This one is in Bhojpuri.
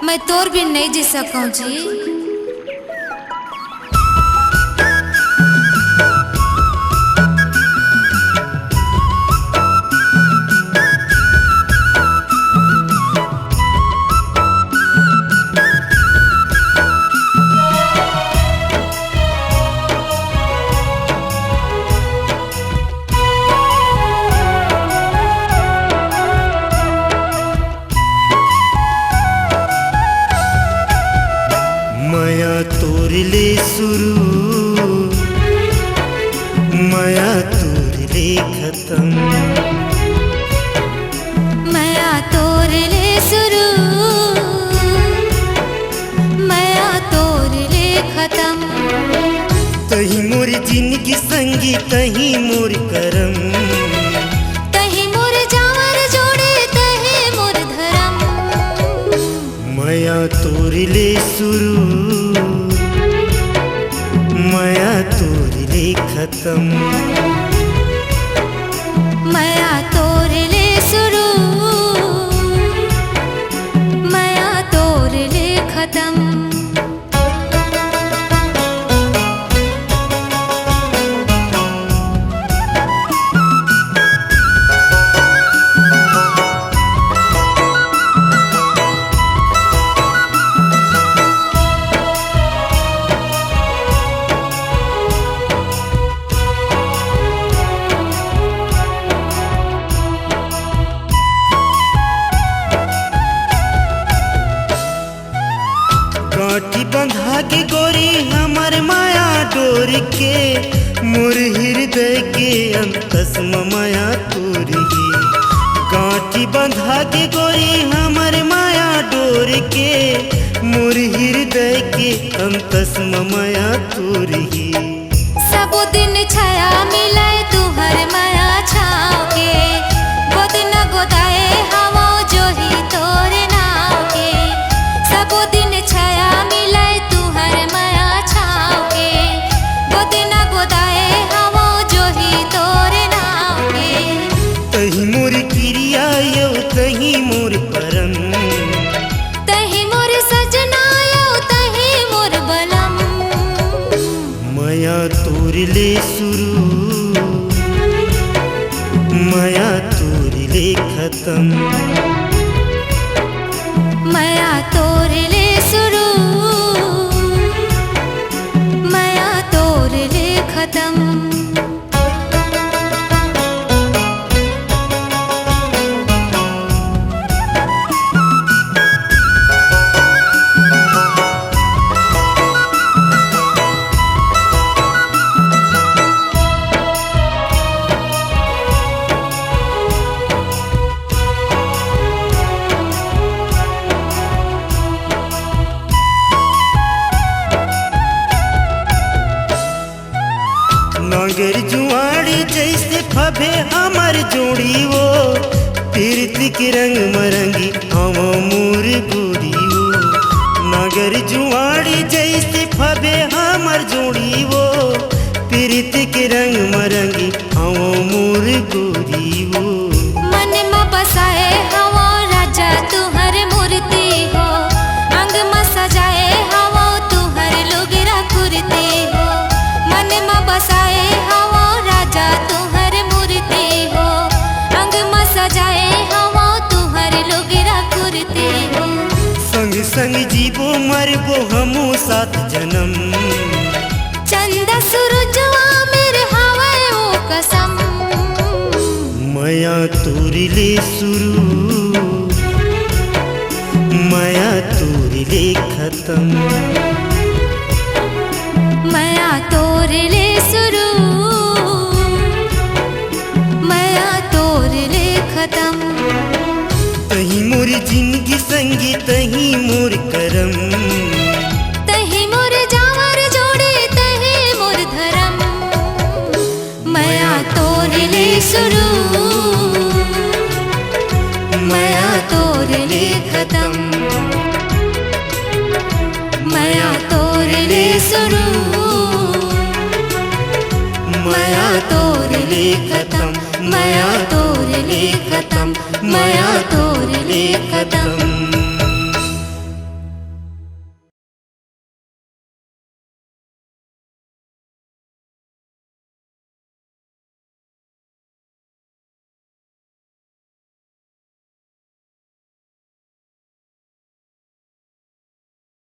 मैं तोर भी नहीं जी सकूं जी। माया तोरले शुरू, माया तोरले खत्म। माया तोरले शुरू, माया तोरले खत्म। तही मोर जिंदगी संगी तही मोर करम, तही मोर जावर जोड़े तही मोर धर्म। माया तोरले शुरू, माया तोरले खत्म। माया तोरले शुरू, माया तोरले खत्म। गांठी बंधा के गोरी हमर माया डोर के, मोर हृदय के अंतस माया तोर ही। गांठी बंधा के गोरी हमर माया डोर के, मोर हृदय के अंतस माया तोर ही। सबो दिन छाया मिले तुहर माया छाव के, गोद न गोदाए हवा जो ही तोरे नाव के। सबो दिन छाया मिले तुहर माया छाव के, गोद न गोदाए हवा जो ही तोरे नाव के। तही मोर क्रिया यो तही मोर परम, तही मोर सजना यो तही मोर बलम। माया तोरले शुरू, माया तोरले खत्म। माया तोरले शुरू, माया तोरले खत्म। नागर जुआड़ी जैसे फबे हमर जोड़ी वो, पीरती के रंग मरंगी हवा मोर गोरी वो। नागर जुआड़ी जैसे फबे हमर जोड़ी वो, पीरती के रंग मरंगी हवा मोर गोरी वो। मन में बसाए हवा राजा तुहर मूर्ति हो, अंग में सजाए हवा तुहर लोगरा कुर्ती हो। मन में बसाए हवा राजा तुहर मूर्ति हो, अंग में सजाए हवा तुहर लोगरा कुर्ती हो। संग संग जीवो मरबो हमू सात जन्म, चंदा सूरजवा मेरे हवे ओ कसम। माया तोरले शुरू, माया तोरले खत्म। माया तोरले शुरू, माया तोरले खत्म। तही मोर जिंदगी संगी तही मोर करम, तही मोर जावर जोड़े तही मोर धर्म। माया तोरले शुरू, माया तोरले खत्म। माया तोरले शुरू, माया तोरले खत्म। माया तोरले खत्म, माया तोरले खत्म।